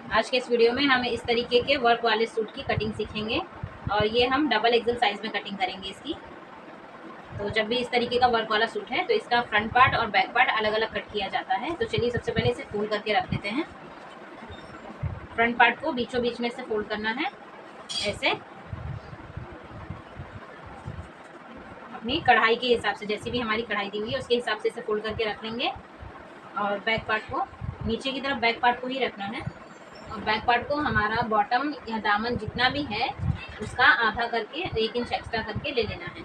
आज के इस वीडियो में हम इस तरीके के वर्क वाले सूट की कटिंग सीखेंगे और ये हम डबल एक्सल साइज में कटिंग करेंगे इसकी। तो जब भी इस तरीके का वर्क वाला सूट है तो इसका फ्रंट पार्ट और बैक पार्ट अलग अलग कट किया जाता है। तो चलिए सबसे पहले इसे फोल्ड करके रख देते हैं। फ्रंट पार्ट को बीचों बीच में से फोल्ड करना है, ऐसे अपनी कढ़ाई के हिसाब से, जैसी भी हमारी कढ़ाई दी हुई है उसके हिसाब से इसे फोल्ड करके रख लेंगे। और बैक पार्ट को नीचे की तरफ बैक पार्ट को ही रखना है और बैक पार्ट को हमारा बॉटम या दामन जितना भी है उसका आधा करके 1 इंच एक्स्ट्रा करके ले लेना है।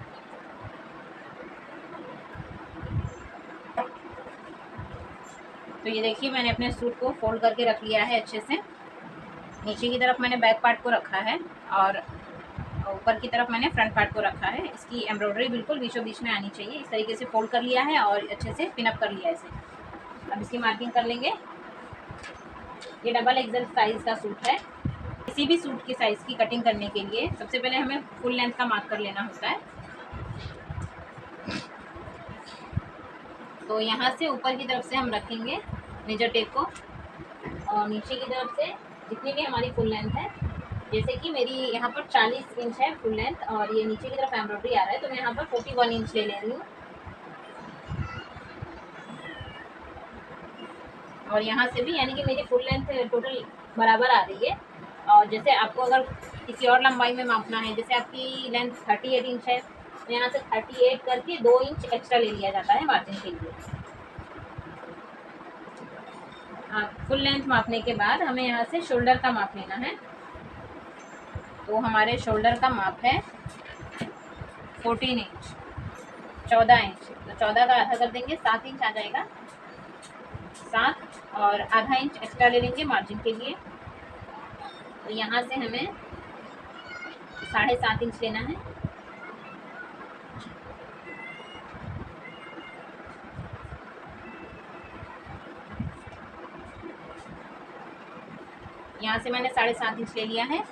तो ये देखिए मैंने अपने सूट को फोल्ड करके रख लिया है अच्छे से। नीचे की तरफ मैंने बैक पार्ट को रखा है और ऊपर की तरफ मैंने फ्रंट पार्ट को रखा है। इसकी एम्ब्रॉयडरी बिल्कुल बीचों बीच में आनी चाहिए। इस तरीके से फोल्ड कर लिया है और अच्छे से पिन अप कर लिया है इसे। अब इसकी मार्किंग कर लेंगे। ये डबल एक्सल साइज का सूट है। किसी भी सूट की साइज की कटिंग करने के लिए सबसे पहले हमें फुल लेंथ का मार्क कर लेना होता है। तो यहाँ से ऊपर की तरफ से हम रखेंगे मेजर टेप को और नीचे की तरफ से जितनी भी हमारी फुल लेंथ है, जैसे कि मेरी यहाँ पर 40 इंच है फुल लेंथ और ये नीचे की तरफ एम्ब्रॉयडरी आ रहा है तो मैं यहाँ पर 41 इंच ले रही हूँ। और यहाँ से भी यानी कि मेरी फुल लेंथ टोटल बराबर आ रही है। और जैसे आपको अगर किसी और लंबाई में मापना है, जैसे आपकी लेंथ 38 इंच है तो यहाँ से 38 करके 2 इंच एक्स्ट्रा ले लिया जाता है मार्जिन के लिए। फुल लेंथ मापने के बाद हमें यहाँ से शोल्डर का माप लेना है। तो हमारे शोल्डर का माप है 14 इंच, 14 इंच। तो 14 का आधा कर देंगे, 7 इंच आ जाएगा। 7 और आधा इंच एक्स्ट्रा ले लेंगे मार्जिन के लिए। तो यहाँ से हमें 7.5 इंच लेना है। यहाँ से मैंने 7.5 इंच ले लिया है।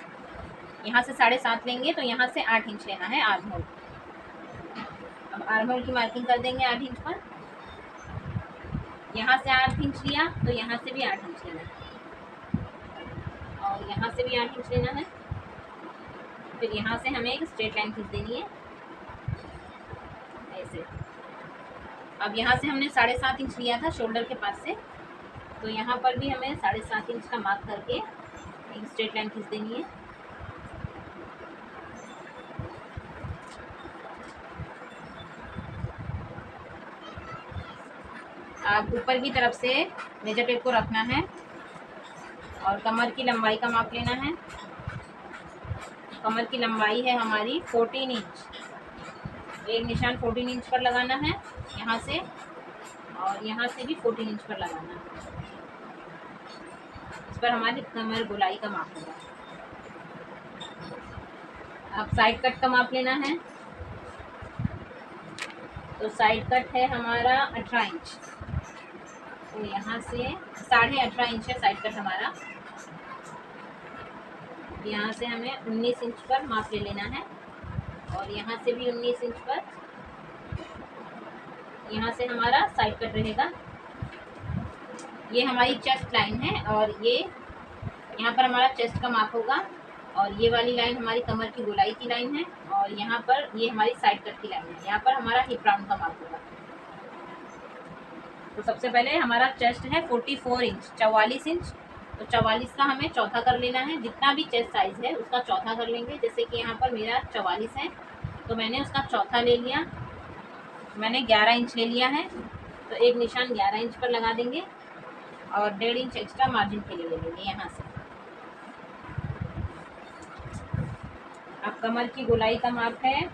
यहाँ से 7.5 लेंगे तो यहाँ से 8 इंच लेना है आर्म होल। अब आर्म होल की मार्किंग कर देंगे 8 इंच पर। यहाँ से 8 इंच लिया तो यहाँ से भी 8 इंच लेना है और यहाँ से भी 8 इंच लेना है। फिर यहाँ से हमें एक स्ट्रेट लाइन खींच देनी है ऐसे। अब यहाँ से हमने 7.5 इंच लिया था शोल्डर के पास से, तो यहाँ पर भी हमें 7.5 इंच का मार्क करके एक स्ट्रेट लाइन खींच देनी है। अब ऊपर की तरफ से मेजर टेप को रखना है और कमर की लंबाई का माप लेना है। कमर की लंबाई है हमारी 14 इंच। एक निशान 14 इंच पर लगाना है यहाँ से और यहाँ से भी 14 इंच पर लगाना है। इस पर हमारी कमर गोलाई का माप होगा। अब साइड कट का माप लेना है। तो साइड कट है हमारा 18 इंच। तो यहाँ से 18.5 इंच है साइड कट हमारा। यहाँ से हमें 19 इंच पर माप ले लेना है और यहाँ से भी 19 इंच पर। यहाँ से हमारा साइड कट रहेगा। ये हमारी चेस्ट लाइन है और ये यहाँ पर हमारा चेस्ट का माप होगा और ये वाली लाइन हमारी कमर की गोलाई की लाइन है और यहाँ पर ये हमारी साइड कट की लाइन है। यहाँ पर हमारा हिप राउंड का माप होगा। तो सबसे पहले हमारा चेस्ट है 44 इंच, 44 इंच। तो 44 का हमें चौथा कर लेना है। जितना भी चेस्ट साइज है उसका चौथा कर लेंगे। जैसे कि यहाँ पर मेरा 44 है तो मैंने उसका चौथा ले लिया। मैंने 11 इंच ले लिया है तो एक निशान 11 इंच पर लगा देंगे और 1.5 इंच एक्स्ट्रा मार्जिन के लिए ले लेंगे यहाँ से। अब कमर की गोलाई का माप है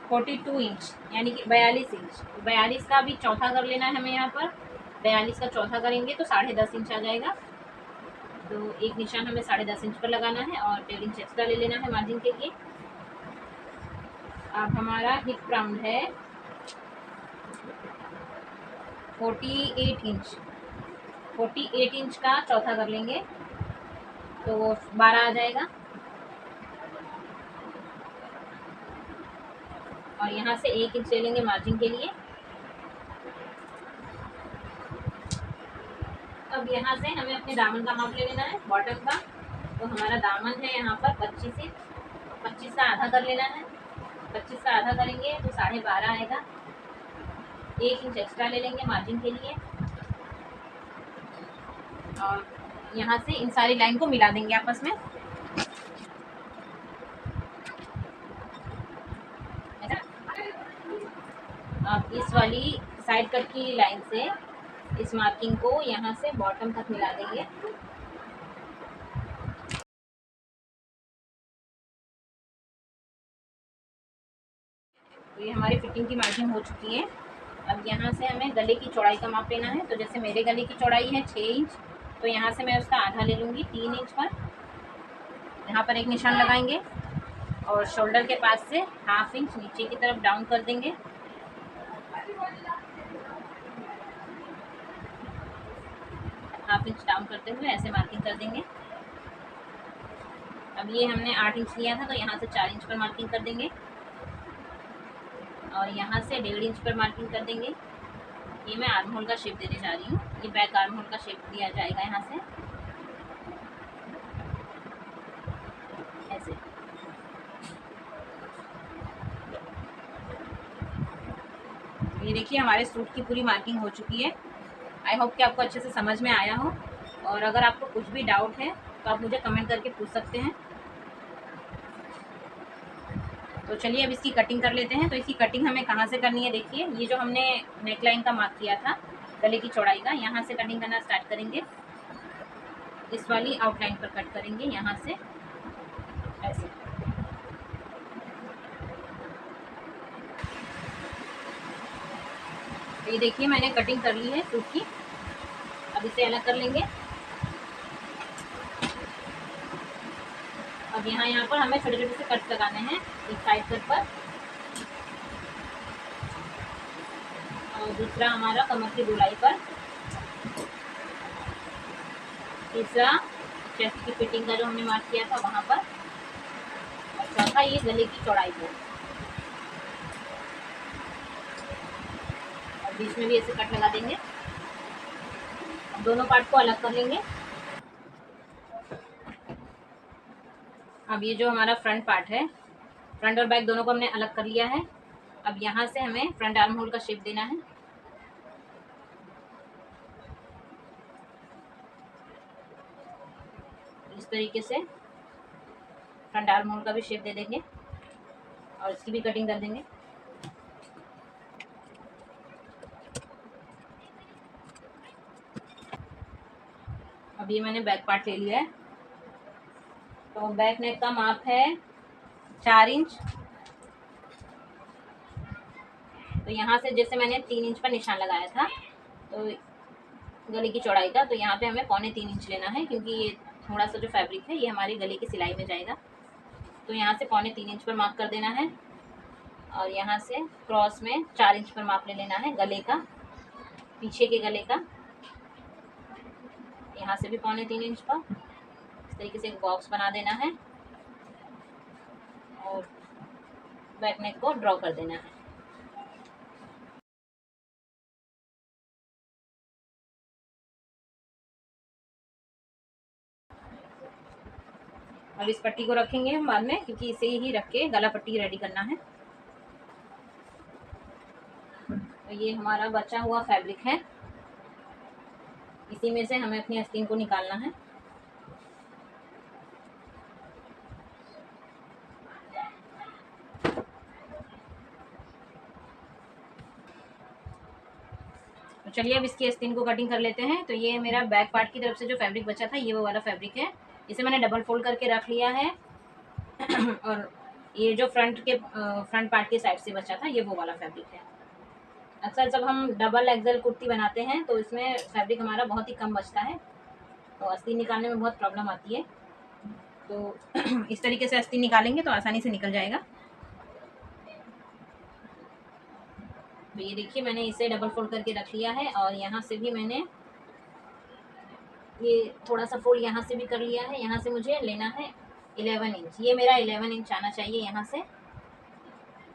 42 इंच यानी कि 42 इंच। 42 का भी चौथा कर लेना है हमें। यहाँ पर 42 का चौथा करेंगे तो 10.5 इंच आ जाएगा। तो एक निशान हमें 10.5 इंच पर लगाना है और 1.5 इंच एक्स्ट्रा ले लेना है मार्जिन के लिए। अब हमारा हिप राउंड है 48 इंच। 48 इंच का चौथा कर लेंगे तो 12 आ जाएगा और यहाँ से 1 इंच ले लेंगे मार्जिन के लिए। अब अब यहाँ से हमें अपने दामन का माप ले लेना है, बॉटम का। तो हमारा दामन है यहाँ पर 25 का आधा कर लेना है। 25 का आधा करेंगे तो 12.5 आएगा। 1 इंच एक्स्ट्रा ले लेंगे मार्जिन के लिए, और यहाँ से इन सारी लाइन को मिला देंगे आपस में। अब इस वाली साइड कट की लाइन से इस मार्किंग को यहाँ से बॉटम तक मिला देंगे। तो ये हमारी फिटिंग की मार्जिन हो चुकी है। अब यहाँ से हमें गले की चौड़ाई का माप लेना है। तो जैसे मेरे गले की चौड़ाई है 6 इंच, तो यहाँ से मैं उसका आधा ले लूँगी 3 इंच पर। यहाँ पर एक निशान लगाएंगे और शोल्डर के पास से 1/2 इंच नीचे की तरफ डाउन कर देंगे। हाफ इंच डाउन करते हुए ऐसे मार्किंग कर देंगे। अब ये हमने 8 इंच लिया था, तो यहाँ से 4 इंच पर मार्किंग कर देंगे और यहाँ से 1.5 इंच पर मार्किंग कर देंगे। ये मैं आर्म होल का शेप देने जा रही हूँ। ये बैक आर्म होल का शेप दिया जाएगा यहाँ से ऐसे। ये देखिए हमारे सूट की पूरी मार्किंग हो चुकी है। आई होप कि आपको अच्छे से समझ में आया हो, और अगर आपको कुछ भी डाउट है तो आप मुझे कमेंट करके पूछ सकते हैं। तो चलिए अब इसकी कटिंग कर लेते हैं। तो इसकी कटिंग हमें कहाँ से करनी है, देखिए ये जो हमने नेक लाइन का मार्क किया था गले की चौड़ाई का, यहाँ से कटिंग करना स्टार्ट करेंगे। इस वाली आउटलाइन पर कट करेंगे यहाँ से ऐसे। तो ये देखिए मैंने कटिंग कर ली है सूट की। अब इसे अलग कर लेंगे। अब यहाँ पर हमें छोटे छोटे से कट लगाने हैं, एक साइड कट पर और दूसरा हमारा कमर की गोलाई पर, तीसरा चेस्ट की फिटिंग का जो हमने मार्क किया था वहाँ पर, और चौथा ये गले की चौड़ाई पर। और बीच में भी ऐसे कट लगा देंगे। अब दोनों पार्ट को अलग कर लेंगे। अब ये जो हमारा फ्रंट पार्ट है, फ्रंट और बैक दोनों को हमने अलग कर लिया है। अब यहाँ से हमें फ्रंट आर्म होल का शेप देना है। इस तरीके से फ्रंट आर्म होल का भी शेप दे देंगे और इसकी भी कटिंग कर देंगे। अब ये मैंने बैक पार्ट ले लिया है। तो बैक नेक का माप है 4 इंच। तो यहाँ से जैसे मैंने 3 इंच पर निशान लगाया था तो गले की चौड़ाई का, तो यहाँ पे हमें 3.25 इंच लेना है, क्योंकि ये थोड़ा सा जो फैब्रिक है ये हमारी गले की सिलाई में जाएगा। तो यहाँ से 3.25 इंच पर मार्क कर देना है और यहाँ से क्रॉस में 4 इंच पर माप ले लेना है गले का, पीछे के गले का। यहाँ से भी 3.25 इंच पर इस तरीके से एक बॉक्स बना देना है और बैक नेक को ड्रॉ कर देना है। अब इस पट्टी को रखेंगे हम बाद में, क्योंकि इसे ही रख के गला पट्टी रेडी करना है। तो ये हमारा बचा हुआ फैब्रिक है, इसी में से हमें अपनी आस्तीन को निकालना है। तो चलिए अब इसकी आस्तीन को कटिंग कर लेते हैं। तो ये मेरा बैक पार्ट की तरफ से जो फैब्रिक बचा था ये वो वाला फैब्रिक है, इसे मैंने डबल फोल्ड करके रख लिया है। और ये जो फ्रंट पार्ट के साइड से बचा था ये वो वाला फैब्रिक है। अक्सर जब हम डबल एक्सेल कुर्ती बनाते हैं तो इसमें फैब्रिक हमारा बहुत ही कम बचता है, तो आस्तीन निकालने में बहुत प्रॉब्लम आती है। तो इस तरीके से आस्तीन निकालेंगे तो आसानी से निकल जाएगा। तो ये देखिए मैंने इसे डबल फोल्ड करके रख लिया है और यहाँ से भी मैंने ये थोड़ा सा फोल्ड यहाँ से भी कर लिया है। यहाँ से मुझे लेना है 11 इंच। ये मेरा 11 इंच आना चाहिए यहाँ से,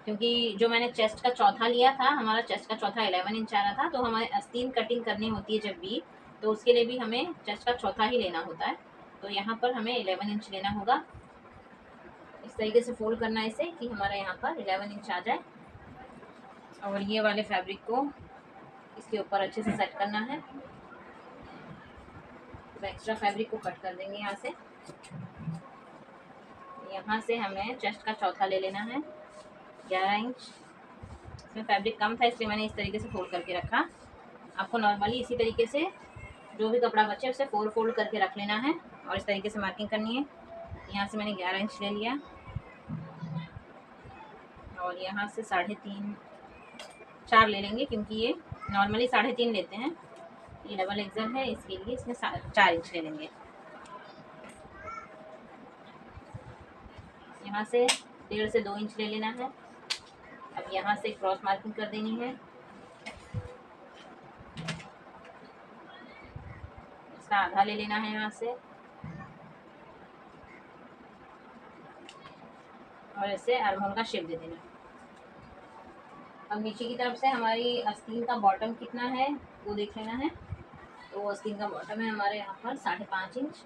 क्योंकि जो मैंने चेस्ट का चौथा लिया था, हमारा चेस्ट का चौथा 11 इंच आ रहा था। तो हमारे आस्तीन कटिंग करनी होती है जब भी, तो उसके लिए भी हमें चेस्ट का चौथा ही लेना होता है। तो यहाँ पर हमें 11 इंच लेना होगा। इस तरीके से फोल्ड करना है इसे कि हमारा यहाँ पर 11 इंच आ जाए। और ये वाले फैब्रिक को इसके ऊपर अच्छे से सेट करना है। तो एक्स्ट्रा फैब्रिक को कट कर देंगे यहाँ से। यहाँ से हमें चेस्ट का चौथा ले लेना है 11 इंच। इसमें फैब्रिक कम था इसलिए मैंने इस तरीके से फोल्ड करके रखा। आपको नॉर्मली इसी तरीके से जो भी कपड़ा बचे उसे फोल्ड करके रख लेना है और इस तरीके से मार्किंग करनी है। यहाँ से मैंने 11 इंच ले लिया और यहाँ से 3.5 4 ले लेंगे, क्योंकि ये नॉर्मली 3.5 लेते हैं, ये डबल एक्सल है इसके लिए इसमें 4 इंच ले लेंगे। यहाँ से 1.5 से 2 इंच ले लेना है। अब यहाँ से क्रॉस मार्किंग कर देनी है। इसका आधा ले लेना है यहाँ से और इसे आर्महोल का शेप दे देना है। अब नीचे की तरफ से हमारी आस्तीन का बॉटम कितना है वो देख लेना है। तो आस्तीन का बॉटम है हमारे यहाँ पर 5.5 इंच।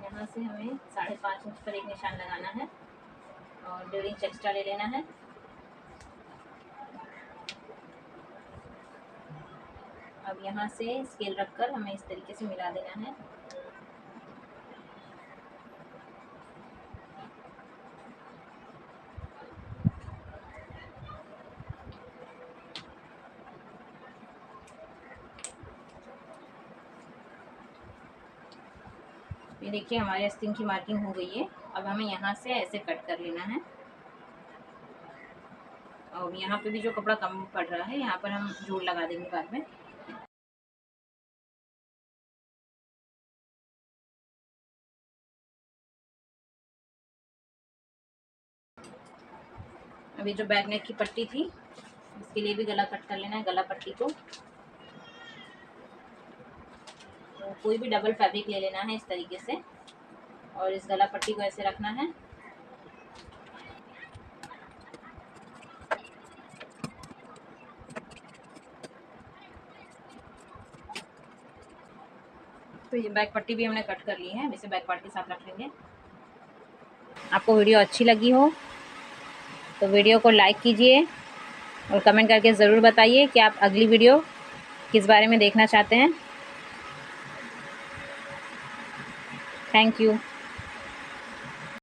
यहाँ से हमें 5.5 इंच पर एक निशान लगाना है और 1.5 इंच एक्स्ट्रा ले लेना है। अब यहाँ से स्केल रखकर हमें इस तरीके से मिला देना है। ये देखिए हमारे आस्तीन की मार्किंग हो गई है। अब हमें यहाँ से ऐसे कट कर लेना है और यहाँ पे भी जो कपड़ा कम पड़ रहा है यहाँ पर हम जोड़ लगा देंगे बाद में। अभी जो बैक नेक की पट्टी थी इसके लिए भी गला कट कर लेना है। गला पट्टी को तो कोई भी डबल फैब्रिक ले लेना है इस तरीके से और इस गला पट्टी को ऐसे रखना है। तो ये बैक पट्टी भी हमने कट कर ली है, इसे बैक पार्ट के साथ रख लेंगे। आपको वीडियो अच्छी लगी हो तो वीडियो को लाइक कीजिए और कमेंट करके ज़रूर बताइए कि आप अगली वीडियो किस बारे में देखना चाहते हैं। Thank you.